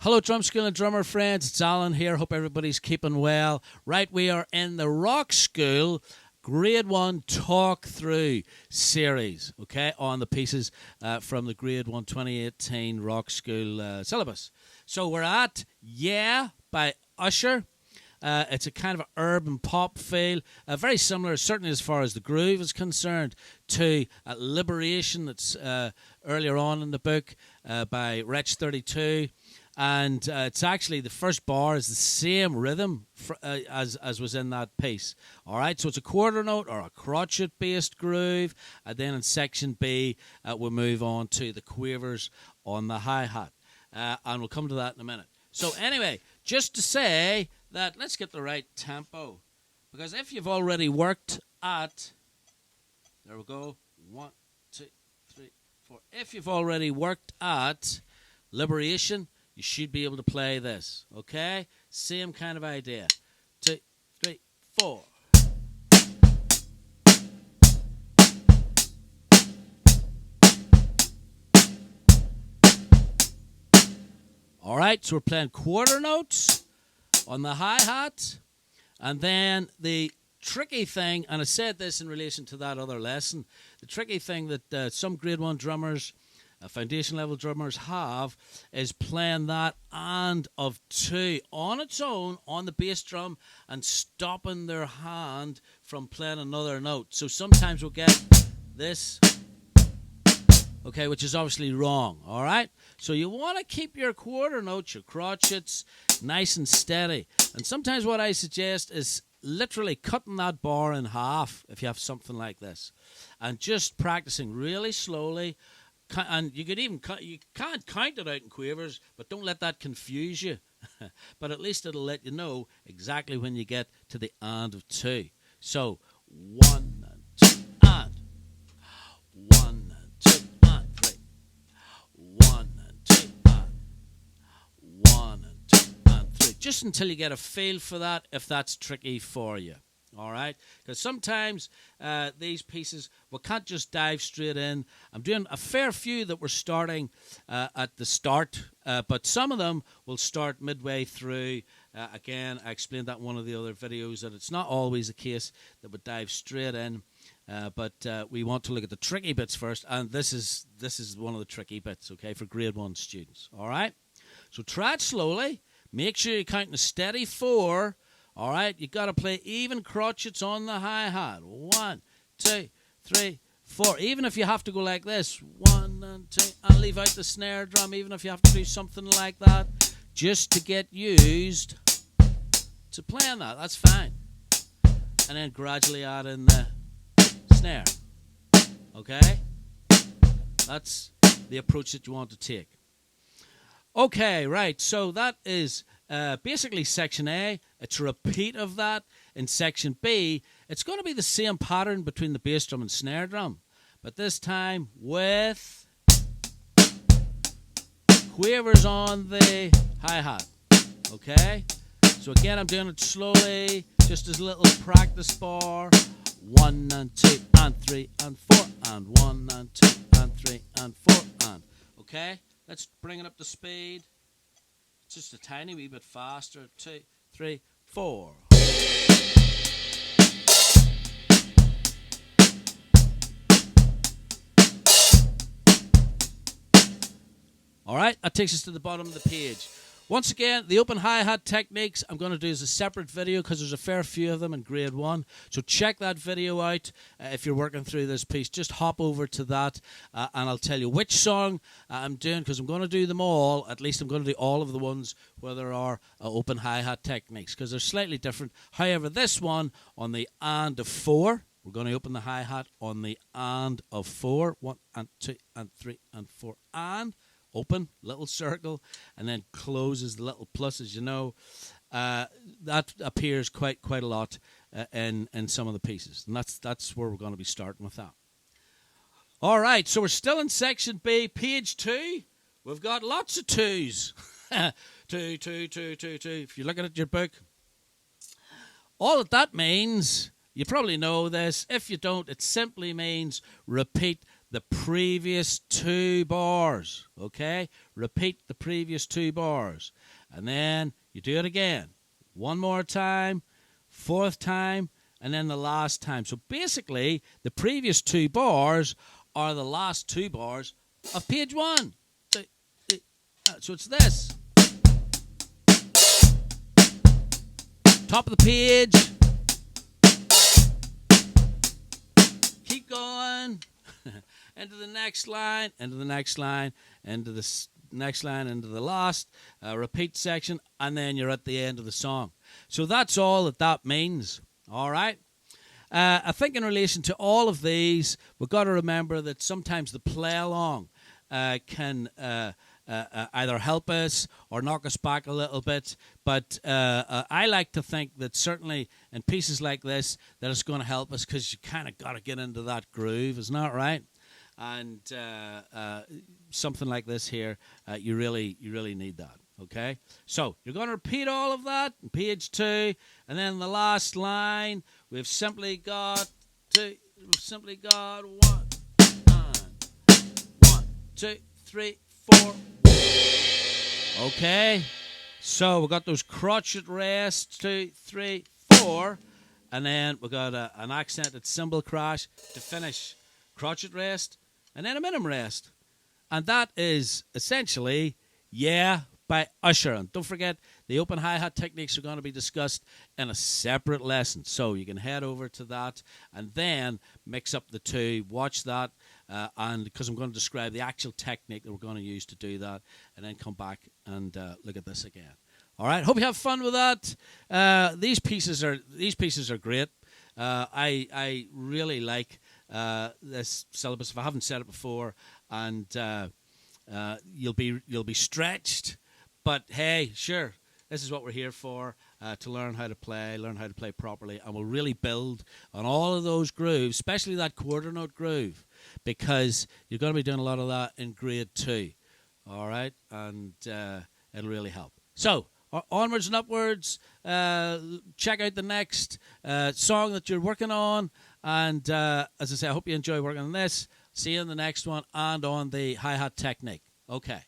Hello, drum school and drummer friends. It's Alan here. Hope everybody's keeping well. Right, we are in the Rock School Grade 1 Talk Through series, okay, on the pieces from the Grade 1 2018 Rock School syllabus. So we're at Yeah by Usher. It's a kind of an urban pop feel, very similar, certainly as far as the groove is concerned, to Liberation that's earlier on in the book by Wretch 32. And it's actually, the first bar is the same rhythm as was in that piece. All right, so it's a quarter note or a crotchet-based groove. And then in section B, we'll move on to the quavers on the hi-hat. And we'll come to that in a minute. So anyway, just to say that let's get the right tempo. Because if you've already worked at, there we go, 1, 2, 3, 4. If you've already worked at Liberation, you should be able to play this, okay? Same kind of idea. 2, 3, 4. All right, so we're playing quarter notes on the hi-hat. And then the tricky thing, and I said this in relation to that other lesson, the tricky thing that some grade 1 drummers, foundation level drummers have, is playing that and of 2 on its own on the bass drum and stopping their hand from playing another note. So sometimes we'll get this, okay, which is obviously wrong, all right? So you want to keep your quarter notes, your crotchets, nice and steady. And sometimes what I suggest is literally cutting that bar in half if you have something like this, and just practicing really slowly. And you could even you can't count it out in quavers, but don't let that confuse you. But at least it'll let you know exactly when you get to the and of 2. So 1 and 2 and 1 and 2 and 3, 1 and 2 and 1 and 2 and 3. Just until you get a feel for that, if that's tricky for you. All right, because sometimes these pieces, we can't just dive straight in. I'm doing a fair few that we're starting at the start, but some of them will start midway through. Again, I explained that in one of the other videos, that it's not always the case that we dive straight in, but we want to look at the tricky bits first, and this is one of the tricky bits, okay, for grade 1 students. All right, so try it slowly. Make sure you're counting a steady 4. All right, you got to play even crotchets on the hi-hat. 1, 2, 3, 4. Even if you have to go like this, 1 and 2, and leave out the snare drum, even if you have to do something like that, just to get used to playing that. That's fine. And then gradually add in the snare. Okay? That's the approach that you want to take. Okay, right, so that is basically section A. It's a repeat of that in section B. It's going to be the same pattern between the bass drum and snare drum, but this time with quavers on the hi-hat. Okay? So again, I'm doing it slowly, just as a little practice bar. 1 and 2 and 3 and 4 and 1 and 2 and 3 and 4 and. Okay? Let's bring it up to speed. Just a tiny wee bit faster. 2, 3, 4. All right, that takes us to the bottom of the page. Once again, the open hi-hat techniques I'm going to do as a separate video because there's a fair few of them in grade 1. So check that video out if you're working through this piece. Just hop over to that and I'll tell you which song I'm doing, because I'm going to do them all. At least I'm going to do all of the ones where there are open hi-hat techniques, because they're slightly different. However, this one on the and of 4, we're going to open the hi-hat on the and of 4. 1 and 2 and 3 and 4 and. Open, little circle, and then closes the little plus, as you know. That appears quite a lot in some of the pieces. And that's where we're going to be starting with that. All right, so we're still in section B, page 2. We've got lots of 2s. 2, 2, 2, 2, 2. If you're looking at your book. All that means, you probably know this. If you don't, it simply means repeat the previous 2 bars, okay? Repeat the previous 2 bars. And then you do it again. 1 more time, 4th time, and then the last time. So basically, the previous 2 bars are the last 2 bars of page 1. So it's this. Top of the page. Keep going. Into the next line, into the next line, into the next line, into the last repeat section, and then you're at the end of the song. So that's all that means. All right? I think in relation to all of these, we've got to remember that sometimes the play-along can either help us or knock us back a little bit. But I like to think that certainly in pieces like this, that it's going to help us because you kind of got to get into that groove. Isn't that right? And something like this here, you really need that. Okay, so you're going to repeat all of that in page 2, and then the last line we've simply got 1, 2, 3, 4. Okay, so we've got those crotchet rests 2, 3, 4, and then we've got an accented cymbal crash to finish. Crotchet rest, and then a minim rest. And that is essentially Yeah by Usher. And don't forget, the open hi-hat techniques are going to be discussed in a separate lesson. So you can head over to that and then mix up the 2, watch that, and because I'm going to describe the actual technique that we're going to use to do that, and then come back and look at this again. All right, hope you have fun with that. These pieces are great. I really like this syllabus. If I haven't said it before, and you'll be stretched, but hey, sure, this is what we're here for, to learn how to play properly, and we'll really build on all of those grooves, especially that quarter note groove, because you're going to be doing a lot of that in grade 2. All right, and it'll really help. So onwards and upwards. Check out the next song that you're working on, and as I say, I hope you enjoy working on this. See you in the next one and on the hi-hat technique. Okay.